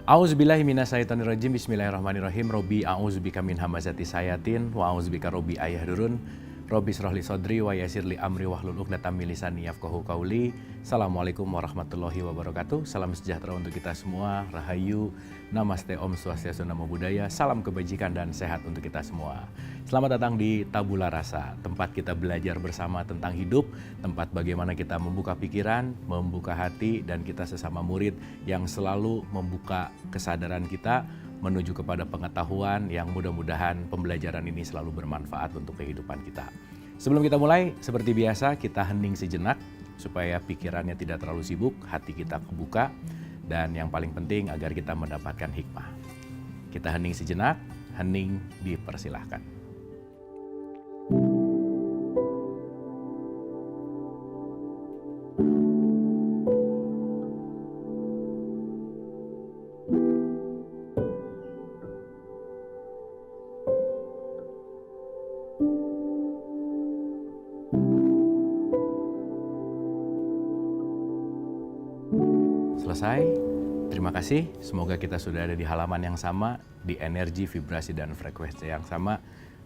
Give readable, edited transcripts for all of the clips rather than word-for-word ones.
A'udzubillahi minasyaitonirrajim. Bismillahirrahmanirrahim. Robbi a'udzubika min hamazati sayatin wa a'udzubika robbi ayahdurun. Robbi shrahli sodri wa yassirli amri wahlul 'uqdatam min lisani yafqahu qauli. Assalamualaikum warahmatullahi wabarakatuh. Salam sejahtera untuk kita semua. Rahayu, namaste, om swastiastu, namo buddhaya. Salam kebajikan dan sehat untuk kita semua. Selamat datang di Tabula Rasa, tempat kita belajar bersama tentang hidup, tempat bagaimana kita membuka pikiran, membuka hati, dan kita sesama murid yang selalu membuka kesadaran kita menuju kepada pengetahuan yang mudah-mudahan pembelajaran ini selalu bermanfaat untuk kehidupan kita. Sebelum kita mulai, seperti biasa kita hening sejenak supaya pikirannya tidak terlalu sibuk, hati kita kebuka, dan yang paling penting agar kita mendapatkan hikmah. Kita hening sejenak, hening dipersilahkan. Selesai, terima kasih. Semoga kita sudah ada di halaman yang sama, di energi, vibrasi, dan frekuensi yang sama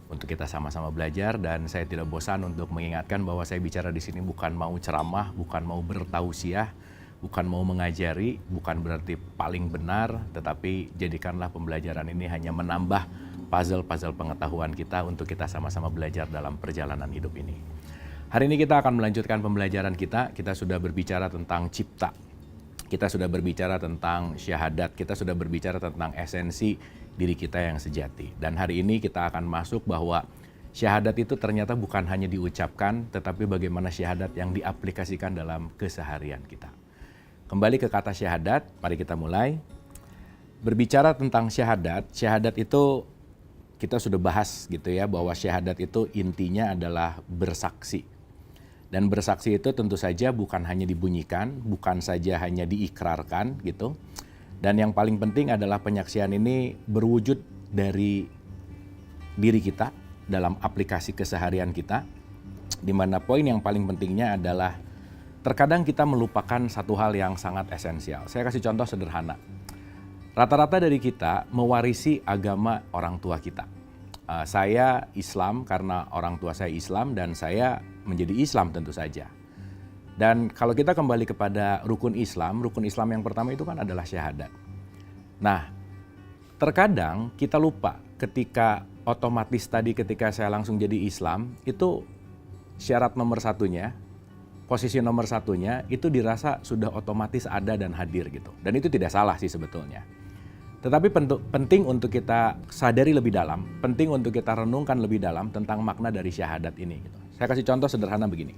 untuk kita sama-sama belajar. Dan saya tidak bosan untuk mengingatkan bahwa saya bicara di sini bukan mau ceramah, bukan mau bertausiah, bukan mau mengajari, bukan berarti paling benar, tetapi jadikanlah pembelajaran ini hanya menambah puzzle-puzzle pengetahuan kita untuk kita sama-sama belajar dalam perjalanan hidup ini. Hari ini kita akan melanjutkan pembelajaran kita. Kita sudah berbicara tentang cipta. Kita sudah berbicara tentang syahadat, kita sudah berbicara tentang esensi diri kita yang sejati. Dan hari ini kita akan masuk bahwa syahadat itu ternyata bukan hanya diucapkan, tetapi bagaimana syahadat yang diaplikasikan dalam keseharian kita. Kembali ke kata syahadat, mari kita mulai. Berbicara tentang syahadat, syahadat itu kita sudah bahas gitu ya, bahwa syahadat itu intinya adalah bersaksi. Dan bersaksi itu tentu saja bukan hanya dibunyikan, bukan saja hanya diikrarkan gitu. Dan yang paling penting adalah penyaksian ini berwujud dari diri kita dalam aplikasi keseharian kita. Di mana poin yang paling pentingnya adalah terkadang kita melupakan satu hal yang sangat esensial. Saya kasih contoh sederhana. Rata-rata dari kita mewarisi agama orang tua kita. Saya Islam karena orang tua saya Islam dan saya menjadi Islam tentu saja. Dan kalau kita kembali kepada rukun Islam yang pertama itu kan adalah syahadat. Nah, terkadang kita lupa ketika otomatis tadi ketika saya langsung jadi Islam, itu syarat nomor satunya, posisi nomor satunya itu dirasa sudah otomatis ada dan hadir gitu. Dan itu tidak salah sih sebetulnya. Tetapi penting untuk kita sadari lebih dalam, penting untuk kita renungkan lebih dalam tentang makna dari syahadat ini. Gitu. Saya kasih contoh sederhana begini.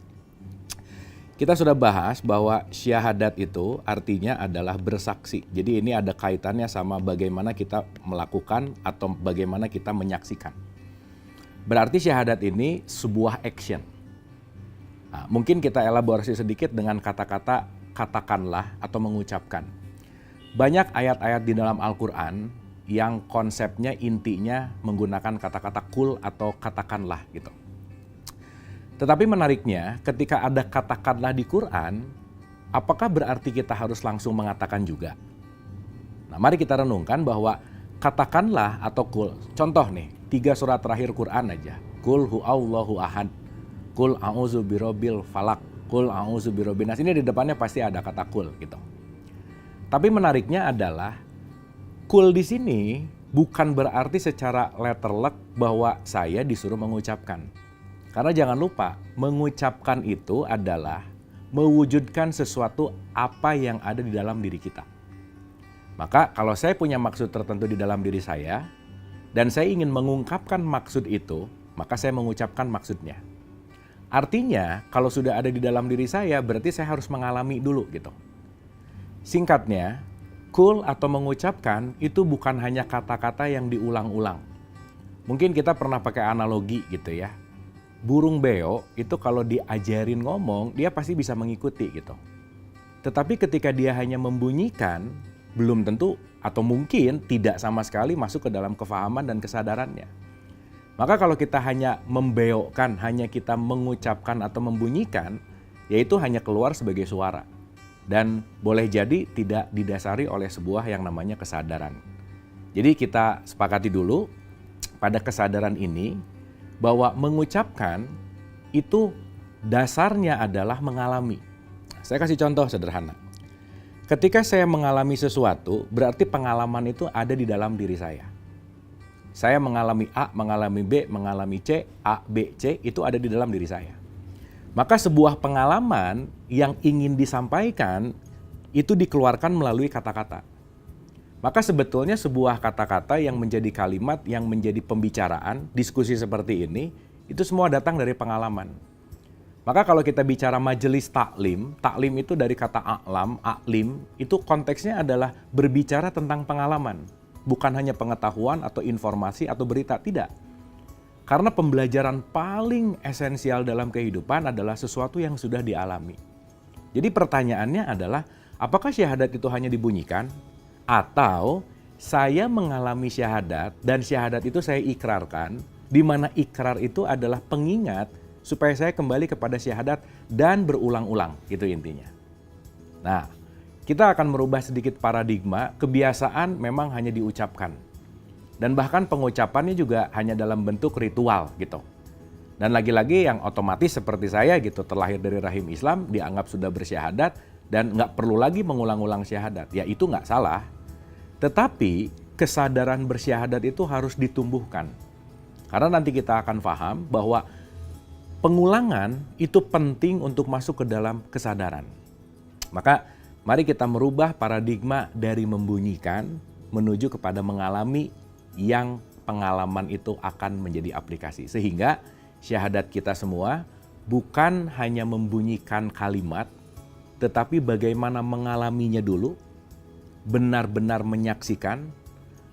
Kita sudah bahas bahwa syahadat itu artinya adalah bersaksi. Jadi ini ada kaitannya sama bagaimana kita melakukan atau bagaimana kita menyaksikan. Berarti syahadat ini sebuah action. Nah, mungkin kita elaborasi sedikit dengan kata-kata katakanlah atau mengucapkan. Banyak ayat-ayat di dalam Al-Quran yang konsepnya intinya menggunakan kata-kata kul atau katakanlah gitu. Tetapi menariknya ketika ada katakanlah di Quran, apakah berarti kita harus langsung mengatakan juga? Nah, mari kita renungkan bahwa katakanlah atau kul. Contoh nih, 3 surat terakhir Quran aja. Kul hu'allahu ahad, kul a'udzu birabbil falak, kul a'udzu birabbin nas. Ini di depannya pasti ada kata kul gitu. Tapi menariknya adalah kul di sini bukan berarti secara letterlek bahwa saya disuruh mengucapkan. Karena jangan lupa, mengucapkan itu adalah mewujudkan sesuatu apa yang ada di dalam diri kita. Maka kalau saya punya maksud tertentu di dalam diri saya dan saya ingin mengungkapkan maksud itu, maka saya mengucapkan maksudnya. Artinya kalau sudah ada di dalam diri saya berarti saya harus mengalami dulu gitu. Singkatnya, kul atau mengucapkan itu bukan hanya kata-kata yang diulang-ulang. Mungkin kita pernah pakai analogi gitu ya. Burung beo itu kalau diajarin ngomong, dia pasti bisa mengikuti gitu. Tetapi ketika dia hanya membunyikan, belum tentu atau mungkin tidak sama sekali masuk ke dalam kefahaman dan kesadarannya. Maka kalau kita hanya membeokkan, hanya kita mengucapkan atau membunyikan, yaitu hanya keluar sebagai suara. dan boleh jadi tidak didasari oleh sebuah yang namanya kesadaran. Jadi kita sepakati dulu pada kesadaran ini bahwa mengucapkan itu dasarnya adalah mengalami. Saya kasih contoh sederhana. Ketika saya mengalami sesuatu, berarti pengalaman itu ada di dalam diri saya. Saya mengalami A, mengalami B, mengalami C, A, B, C, itu ada di dalam diri saya. Maka sebuah pengalaman yang ingin disampaikan itu dikeluarkan melalui kata-kata. Maka sebetulnya sebuah kata-kata yang menjadi kalimat, yang menjadi pembicaraan, diskusi seperti ini, itu semua datang dari pengalaman. Maka kalau kita bicara majelis taklim, taklim itu dari kata a'lam, a'lim, itu konteksnya adalah berbicara tentang pengalaman. Bukan hanya pengetahuan atau informasi atau berita, tidak. Karena pembelajaran paling esensial dalam kehidupan adalah sesuatu yang sudah dialami. Jadi pertanyaannya adalah, apakah syahadat itu hanya dibunyikan? Atau saya mengalami syahadat dan syahadat itu saya ikrarkan, di mana ikrar itu adalah pengingat supaya saya kembali kepada syahadat dan berulang-ulang, itu intinya. Nah, kita akan merubah sedikit paradigma, kebiasaan memang hanya diucapkan. Dan bahkan pengucapannya juga hanya dalam bentuk ritual gitu. Dan lagi-lagi yang otomatis seperti saya gitu, terlahir dari rahim Islam, dianggap sudah bersyahadat dan nggak perlu lagi mengulang-ulang syahadat. Ya itu nggak salah. Tetapi kesadaran bersyahadat itu harus ditumbuhkan. Karena nanti kita akan paham bahwa pengulangan itu penting untuk masuk ke dalam kesadaran. Maka mari kita merubah paradigma dari membunyikan menuju kepada mengalami yang pengalaman itu akan menjadi aplikasi. Sehingga syahadat kita semua bukan hanya membunyikan kalimat, tetapi bagaimana mengalaminya dulu, benar-benar menyaksikan,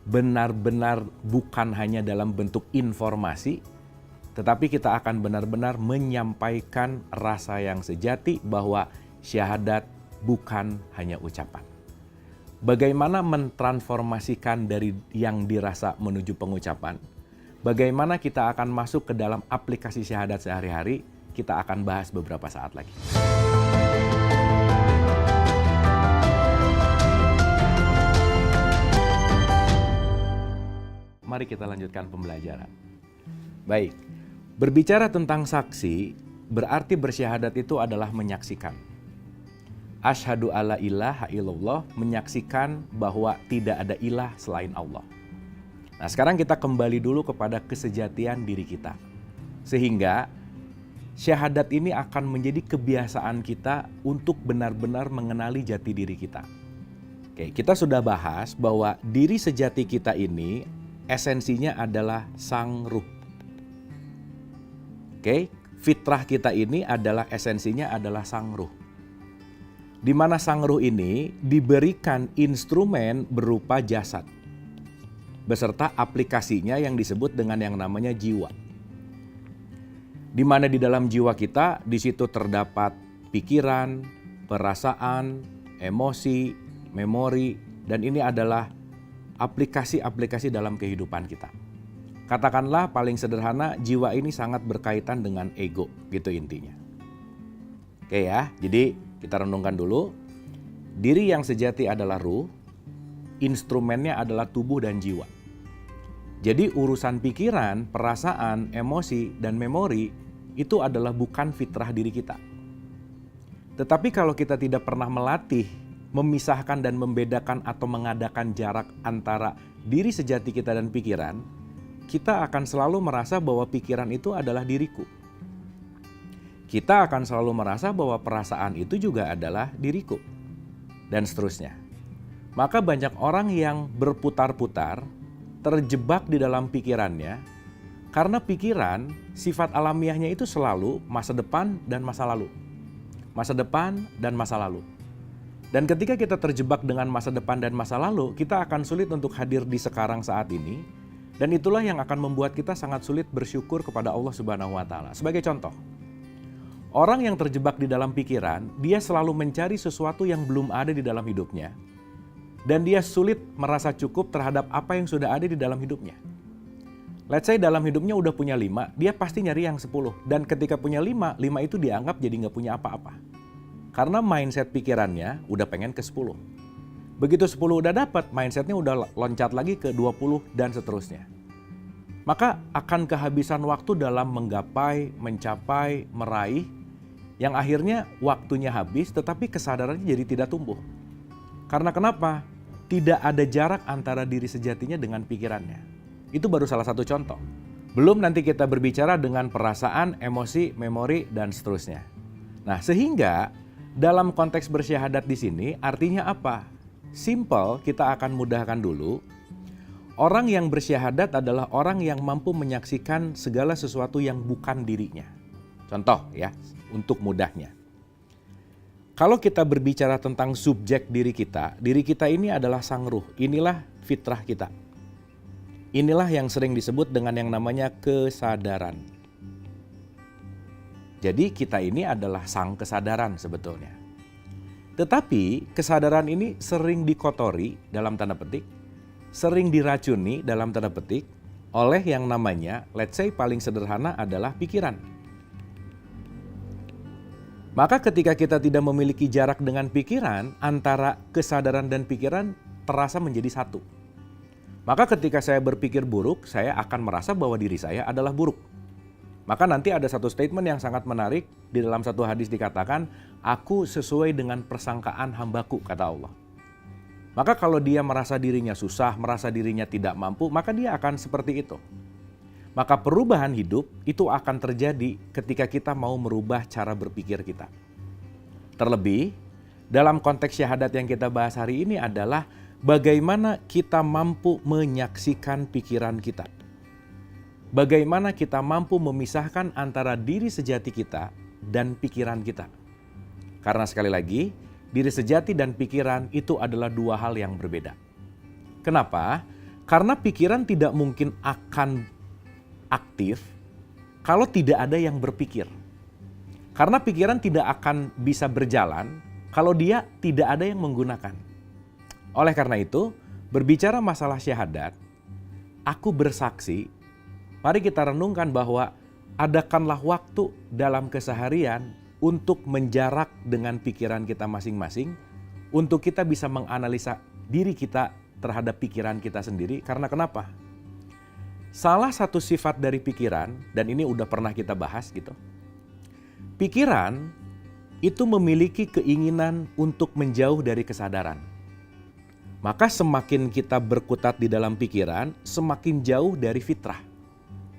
benar-benar bukan hanya dalam bentuk informasi, tetapi kita akan benar-benar menyampaikan rasa yang sejati bahwa syahadat bukan hanya ucapan. Bagaimana mentransformasikan dari yang dirasa menuju pengucapan? Bagaimana kita akan masuk ke dalam aplikasi syahadat sehari-hari? Kita akan bahas beberapa saat lagi. Mari kita lanjutkan pembelajaran. Baik. Berbicara tentang saksi, berarti bersyahadat itu adalah menyaksikan. Asyhadu alla ilaha illallah, menyaksikan bahwa tidak ada ilah selain Allah. Nah sekarang kita kembali dulu kepada kesejatian diri kita. Sehingga syahadat ini akan menjadi kebiasaan kita untuk benar-benar mengenali jati diri kita. Oke, kita sudah bahas bahwa diri sejati kita ini esensinya adalah sang ruh. Oke, fitrah kita ini adalah esensinya adalah sang ruh. Di mana sang ruh ini diberikan instrumen berupa jasad, beserta aplikasinya yang disebut dengan yang namanya jiwa. Di mana di dalam jiwa kita, di situ terdapat pikiran, perasaan, emosi, memori, dan ini adalah aplikasi-aplikasi dalam kehidupan kita. Katakanlah paling sederhana, jiwa ini sangat berkaitan dengan ego, gitu intinya. Oke ya, jadi kita renungkan dulu. Diri yang sejati adalah ruh, instrumennya adalah tubuh dan jiwa. Jadi urusan pikiran, perasaan, emosi, dan memori itu adalah bukan fitrah diri kita. Tetapi kalau kita tidak pernah melatih, memisahkan dan membedakan atau mengadakan jarak antara diri sejati kita dan pikiran, kita akan selalu merasa bahwa pikiran itu adalah diriku. Kita akan selalu merasa bahwa perasaan itu juga adalah diriku. Dan seterusnya. Maka banyak orang yang berputar-putar, terjebak di dalam pikirannya, karena pikiran sifat alamiahnya itu selalu masa depan dan masa lalu. Masa depan dan masa lalu. Dan ketika kita terjebak dengan masa depan dan masa lalu, kita akan sulit untuk hadir di sekarang saat ini. Dan itulah yang akan membuat kita sangat sulit bersyukur kepada Allah Subhanahu wa Ta'ala. Sebagai contoh, orang yang terjebak di dalam pikiran, dia selalu mencari sesuatu yang belum ada di dalam hidupnya. Dan dia sulit merasa cukup terhadap apa yang sudah ada di dalam hidupnya. Let's say dalam hidupnya udah punya 5, dia pasti nyari yang 10. Dan ketika punya 5 itu dianggap jadi nggak punya apa-apa. Karena mindset pikirannya udah pengen ke 10. Begitu 10 udah dapat, mindsetnya udah loncat lagi ke 20 dan seterusnya. Maka akan kehabisan waktu dalam menggapai, mencapai, meraih, yang akhirnya waktunya habis tetapi kesadarannya jadi tidak tumbuh. Karena kenapa? Tidak ada jarak antara diri sejatinya dengan pikirannya. Itu baru salah satu contoh. Belum nanti kita berbicara dengan perasaan, emosi, memori, dan seterusnya. Nah, sehingga dalam konteks bersyahadat di sini artinya apa? Simple, kita akan mudahkan dulu. Orang yang bersyahadat adalah orang yang mampu menyaksikan segala sesuatu yang bukan dirinya. Contoh ya, untuk mudahnya. Kalau kita berbicara tentang subjek diri kita ini adalah sang ruh. Inilah fitrah kita. Inilah yang sering disebut dengan yang namanya kesadaran. Jadi kita ini adalah sang kesadaran sebetulnya. Tetapi kesadaran ini sering dikotori dalam tanda petik, sering diracuni dalam tanda petik oleh yang namanya, let's say paling sederhana adalah pikiran. Maka ketika kita tidak memiliki jarak dengan pikiran, antara kesadaran dan pikiran terasa menjadi satu. Maka ketika saya berpikir buruk, saya akan merasa bahwa diri saya adalah buruk. Maka nanti ada satu statement yang sangat menarik, di dalam satu hadis dikatakan, aku sesuai dengan persangkaan hambaku, kata Allah. Maka kalau dia merasa dirinya susah, merasa dirinya tidak mampu, maka dia akan seperti itu. Maka perubahan hidup itu akan terjadi ketika kita mau merubah cara berpikir kita. Terlebih, dalam konteks syahadat yang kita bahas hari ini adalah bagaimana kita mampu menyaksikan pikiran kita. Bagaimana kita mampu memisahkan antara diri sejati kita dan pikiran kita. Karena sekali lagi, diri sejati dan pikiran itu adalah dua hal yang berbeda. Kenapa? Karena pikiran tidak mungkin akan aktif kalau tidak ada yang berpikir. Karena pikiran tidak akan bisa berjalan kalau dia tidak ada yang menggunakan. Oleh karena itu, berbicara masalah syahadat, aku bersaksi, mari kita renungkan bahwa adakanlah waktu dalam keseharian untuk menjarak dengan pikiran kita masing-masing, untuk kita bisa menganalisa diri kita terhadap pikiran kita sendiri. Karena kenapa? Salah satu sifat dari pikiran, dan ini udah pernah kita bahas gitu. Pikiran itu memiliki keinginan untuk menjauh dari kesadaran. Maka semakin kita berkutat di dalam pikiran, semakin jauh dari fitrah.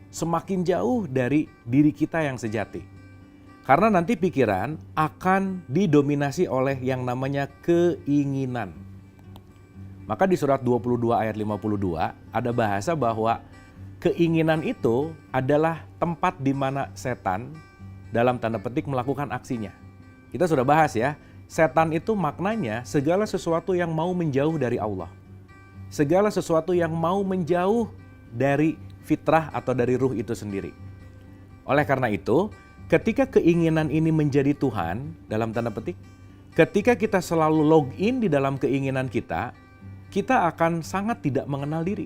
Semakin jauh dari diri kita yang sejati. Karena nanti pikiran akan didominasi oleh yang namanya keinginan. Maka di surat 22 ayat 52 ada bahasa bahwa keinginan itu adalah tempat di mana setan dalam tanda petik melakukan aksinya. Kita sudah bahas ya, setan itu maknanya segala sesuatu yang mau menjauh dari Allah. Segala sesuatu yang mau menjauh dari fitrah atau dari ruh itu sendiri. Oleh karena itu, ketika keinginan ini menjadi Tuhan, dalam tanda petik, ketika kita selalu login di dalam keinginan kita akan sangat tidak mengenal diri.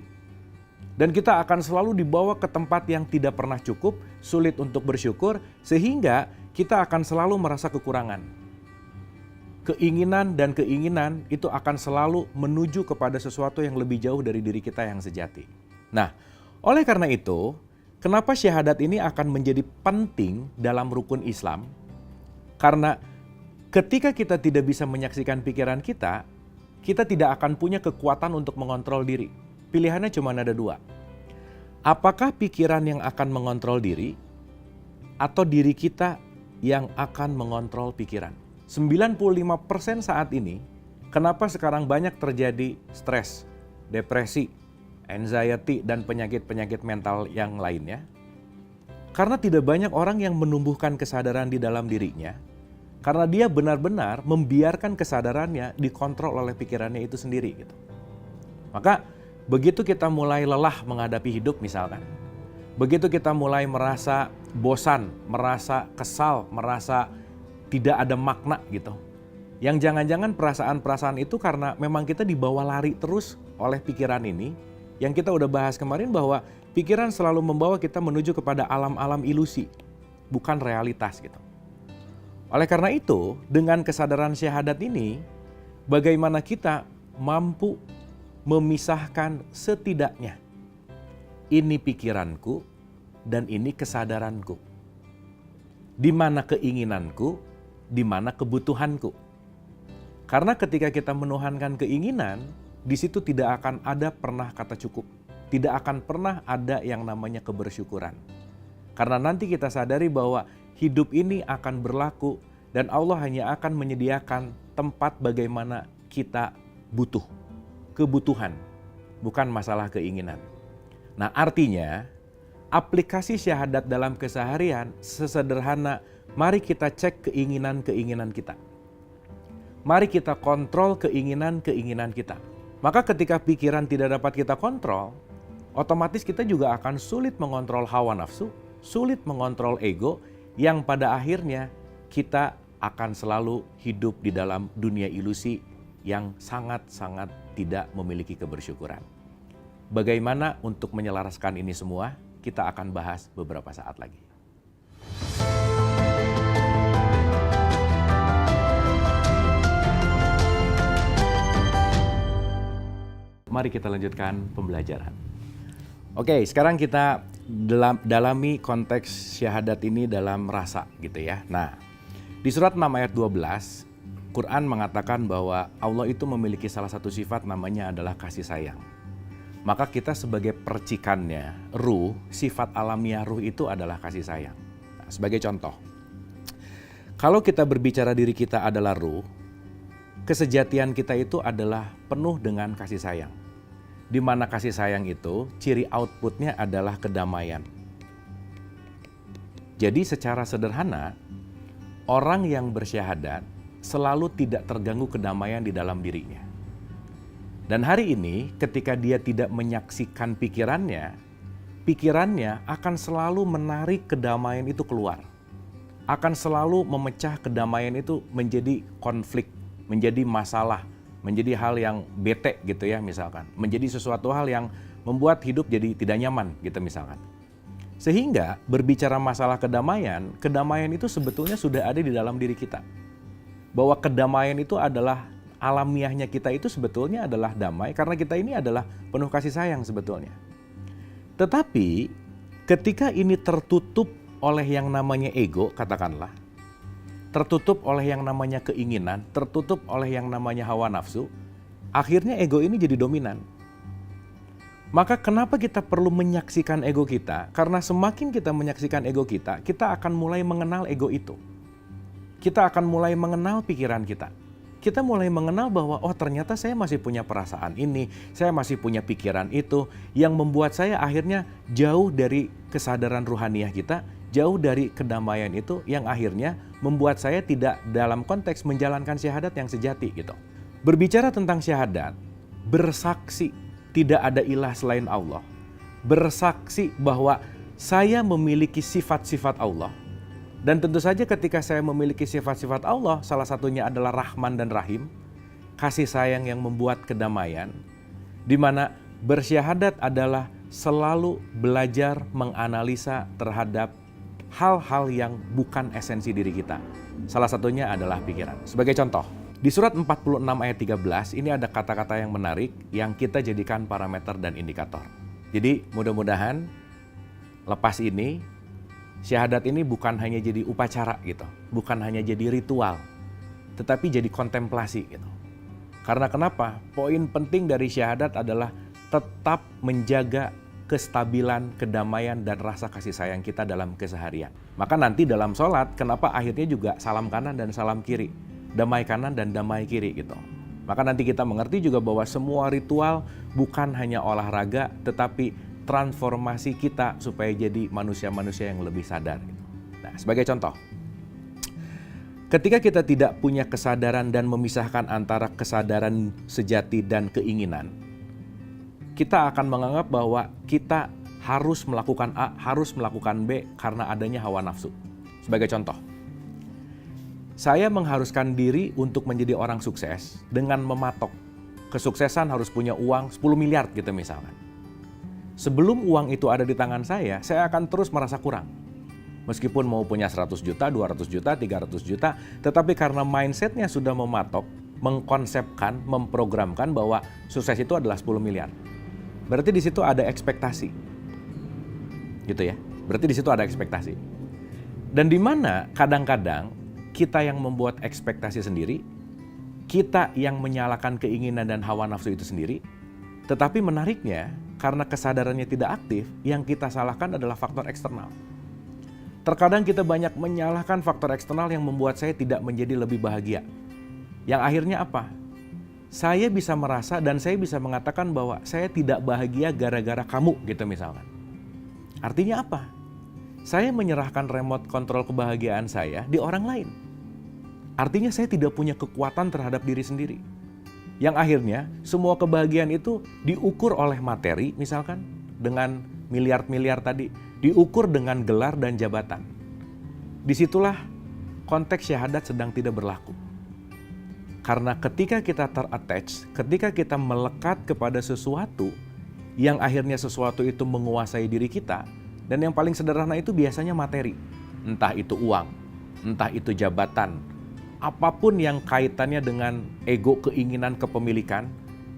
Dan kita akan selalu dibawa ke tempat yang tidak pernah cukup, sulit untuk bersyukur, sehingga kita akan selalu merasa kekurangan. Keinginan dan keinginan itu akan selalu menuju kepada sesuatu yang lebih jauh dari diri kita yang sejati. Nah, oleh karena itu, kenapa syahadat ini akan menjadi penting dalam rukun Islam? Karena ketika kita tidak bisa menyaksikan pikiran kita tidak akan punya kekuatan untuk mengontrol diri. Pilihannya cuma ada dua. Apakah pikiran yang akan mengontrol diri atau diri kita yang akan mengontrol pikiran? 95% saat ini, kenapa sekarang banyak terjadi stres, depresi, anxiety, dan penyakit-penyakit mental yang lainnya? Karena tidak banyak orang yang menumbuhkan kesadaran di dalam dirinya, karena dia benar-benar membiarkan kesadarannya dikontrol oleh pikirannya itu sendiri gitu. Maka begitu kita mulai lelah menghadapi hidup misalkan, begitu kita mulai merasa bosan, merasa kesal, merasa tidak ada makna gitu. Yang jangan-jangan perasaan-perasaan itu karena memang kita dibawa lari terus oleh pikiran ini, yang kita udah bahas kemarin bahwa pikiran selalu membawa kita menuju kepada alam-alam ilusi, bukan realitas gitu. Oleh karena itu, dengan kesadaran syahadat ini, bagaimana kita mampu memisahkan setidaknya ini pikiranku dan ini kesadaranku. Di mana keinginanku, di mana kebutuhanku. Karena ketika kita menuhankan keinginan, di situ tidak akan ada pernah kata cukup. Tidak akan pernah ada yang namanya kebersyukuran. Karena nanti kita sadari bahwa hidup ini akan berlaku dan Allah hanya akan menyediakan tempat bagaimana kita butuh. Kebutuhan, bukan masalah keinginan. Nah, artinya aplikasi syahadat dalam keseharian sesederhana, mari kita cek keinginan-keinginan kita. Mari kita kontrol keinginan-keinginan kita. Maka ketika pikiran tidak dapat kita kontrol, otomatis kita juga akan sulit mengontrol hawa nafsu, sulit mengontrol ego, yang pada akhirnya kita akan selalu hidup di dalam dunia ilusi yang sangat-sangat tidak memiliki kebersyukuran. Bagaimana untuk menyelaraskan ini semua, kita akan bahas beberapa saat lagi. Mari kita lanjutkan pembelajaran. Oke, sekarang kita dalami konteks syahadat ini dalam rasa gitu ya. Nah, di surat 6 ayat 12, Quran mengatakan bahwa Allah itu memiliki salah satu sifat namanya adalah kasih sayang. Maka kita sebagai percikannya, ruh, sifat alamiah ruh itu adalah kasih sayang. Nah, sebagai contoh, kalau kita berbicara diri kita adalah ruh, kesejatian kita itu adalah penuh dengan kasih sayang. Di mana kasih sayang itu, ciri outputnya adalah kedamaian. Jadi secara sederhana, orang yang bersyahadat selalu tidak terganggu kedamaian di dalam dirinya. Dan hari ini ketika dia tidak menyaksikan pikirannya akan selalu menarik kedamaian itu keluar. Akan selalu memecah kedamaian itu menjadi konflik, menjadi masalah, menjadi hal yang bete gitu ya misalkan. Menjadi sesuatu hal yang membuat hidup jadi tidak nyaman gitu misalkan. Sehingga berbicara masalah kedamaian itu sebetulnya sudah ada di dalam diri kita. Bahwa kedamaian itu adalah alamiahnya kita itu sebetulnya adalah damai karena kita ini adalah penuh kasih sayang sebetulnya. Tetapi ketika ini tertutup oleh yang namanya ego, katakanlah, tertutup oleh yang namanya keinginan, tertutup oleh yang namanya hawa nafsu, akhirnya ego ini jadi dominan. Maka kenapa kita perlu menyaksikan ego kita? Karena semakin kita menyaksikan ego kita, kita akan mulai mengenal ego itu. Kita akan mulai mengenal pikiran kita. Kita mulai mengenal bahwa oh ternyata saya masih punya perasaan ini, saya masih punya pikiran itu, yang membuat saya akhirnya jauh dari kesadaran ruhaniah kita, jauh dari kedamaian itu, yang akhirnya membuat saya tidak dalam konteks menjalankan syahadat yang sejati gitu. Berbicara tentang syahadat, bersaksi tidak ada ilah selain Allah, bersaksi bahwa saya memiliki sifat-sifat Allah. Dan tentu saja ketika saya memiliki sifat-sifat Allah, salah satunya adalah Rahman dan Rahim, kasih sayang yang membuat kedamaian, di mana bersyahadat adalah selalu belajar menganalisa terhadap hal-hal yang bukan esensi diri kita. Salah satunya adalah pikiran. Sebagai contoh, di surat 46 ayat 13 ini ada kata-kata yang menarik yang kita jadikan parameter dan indikator. Jadi mudah-mudahan lepas ini, syahadat ini bukan hanya jadi upacara gitu, bukan hanya jadi ritual, tetapi jadi kontemplasi gitu. Karena kenapa? Poin penting dari syahadat adalah tetap menjaga kestabilan, kedamaian, dan rasa kasih sayang kita dalam keseharian. Maka nanti dalam sholat, kenapa akhirnya juga salam kanan dan salam kiri, damai kanan dan damai kiri gitu. Maka nanti kita mengerti juga bahwa semua ritual bukan hanya olahraga, tetapi transformasi kita supaya jadi manusia-manusia yang lebih sadar. Nah, sebagai contoh, ketika kita tidak punya kesadaran dan memisahkan antara kesadaran sejati dan keinginan, kita akan menganggap bahwa kita harus melakukan A, harus melakukan B karena adanya hawa nafsu. Sebagai contoh, saya mengharuskan diri untuk menjadi orang sukses dengan mematok kesuksesan harus punya uang 10 miliar gitu misalkan. Sebelum uang itu ada di tangan saya akan terus merasa kurang. Meskipun mau punya 100 juta, 200 juta, 300 juta, tetapi karena mindsetnya sudah mematok, mengkonsepkan, memprogramkan bahwa sukses itu adalah 10 miliar. Berarti di situ ada ekspektasi. Gitu ya. Berarti di situ ada ekspektasi. Dan di mana kadang-kadang kita yang membuat ekspektasi sendiri, kita yang menyalakan keinginan dan hawa nafsu itu sendiri, tetapi menariknya karena kesadarannya tidak aktif, yang kita salahkan adalah faktor eksternal. Terkadang kita banyak menyalahkan faktor eksternal yang membuat saya tidak menjadi lebih bahagia. Yang akhirnya apa? Saya bisa merasa dan saya bisa mengatakan bahwa saya tidak bahagia gara-gara kamu gitu misalkan. Artinya apa? Saya menyerahkan remote kontrol kebahagiaan saya di orang lain. Artinya saya tidak punya kekuatan terhadap diri sendiri. Yang akhirnya semua kebahagiaan itu diukur oleh materi misalkan dengan miliar-miliar tadi, diukur dengan gelar dan jabatan. Disitulah konteks syahadat sedang tidak berlaku. Karena ketika kita ter-attach, ketika kita melekat kepada sesuatu, yang akhirnya sesuatu itu menguasai diri kita, dan yang paling sederhana itu biasanya materi. Entah itu uang, entah itu jabatan, apapun yang kaitannya dengan ego, keinginan, kepemilikan,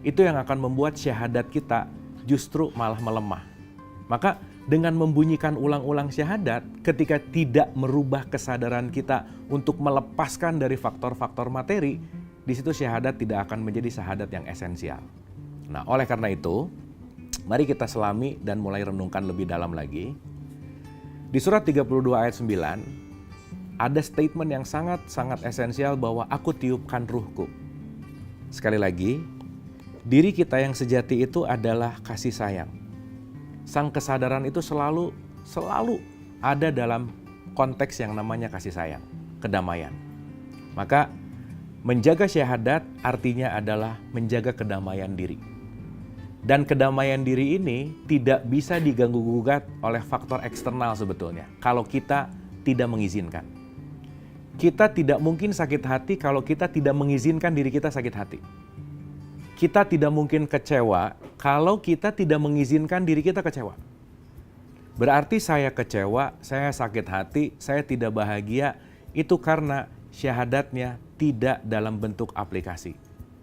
itu yang akan membuat syahadat kita justru malah melemah. Maka dengan membunyikan ulang-ulang syahadat, ketika tidak merubah kesadaran kita untuk melepaskan dari faktor-faktor materi, di situ syahadat tidak akan menjadi syahadat yang esensial. Nah, oleh karena itu, mari kita selami dan mulai renungkan lebih dalam lagi. Di surat 32 ayat 9, ada statement yang sangat-sangat esensial bahwa aku tiupkan ruhku. Sekali lagi, diri kita yang sejati itu adalah kasih sayang. Sang kesadaran itu selalu ada dalam konteks yang namanya kasih sayang, kedamaian. Maka menjaga syahadat artinya adalah menjaga kedamaian diri. Dan kedamaian diri ini tidak bisa diganggu-gugat oleh faktor eksternal sebetulnya, kalau kita tidak mengizinkan. Kita tidak mungkin sakit hati kalau kita tidak mengizinkan diri kita sakit hati. Kita tidak mungkin kecewa kalau kita tidak mengizinkan diri kita kecewa. Berarti saya kecewa, saya sakit hati, saya tidak bahagia, itu karena syahadatnya tidak dalam bentuk aplikasi.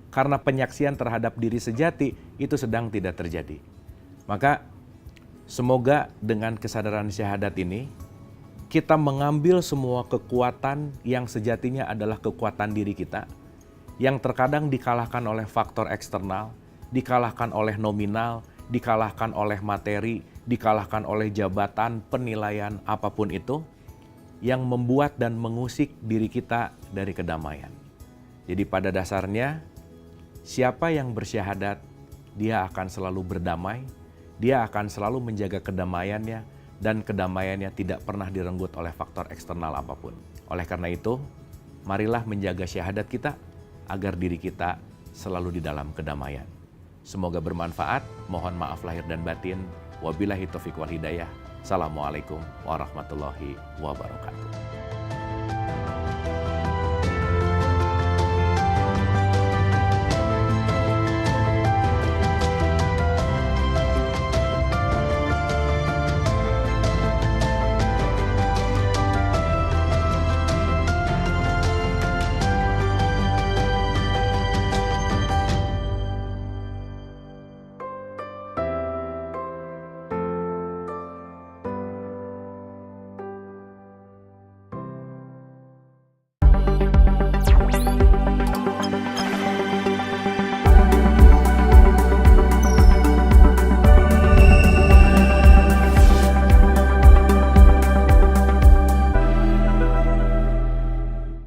Karena penyaksian terhadap diri sejati itu sedang tidak terjadi. Maka semoga dengan kesadaran syahadat ini, kita mengambil semua kekuatan yang sejatinya adalah kekuatan diri kita, yang terkadang dikalahkan oleh faktor eksternal, dikalahkan oleh nominal, dikalahkan oleh materi, dikalahkan oleh jabatan, penilaian, apapun itu, yang membuat dan mengusik diri kita dari kedamaian. Jadi pada dasarnya, siapa yang bersyahadat, dia akan selalu berdamai, dia akan selalu menjaga kedamaiannya, dan kedamaiannya tidak pernah direnggut oleh faktor eksternal apapun. Oleh karena itu, marilah menjaga syahadat kita, agar diri kita selalu di dalam kedamaian. Semoga bermanfaat, mohon maaf lahir dan batin. Wabillahi taufiq wal hidayah. Assalamualaikum warahmatullahi wabarakatuh.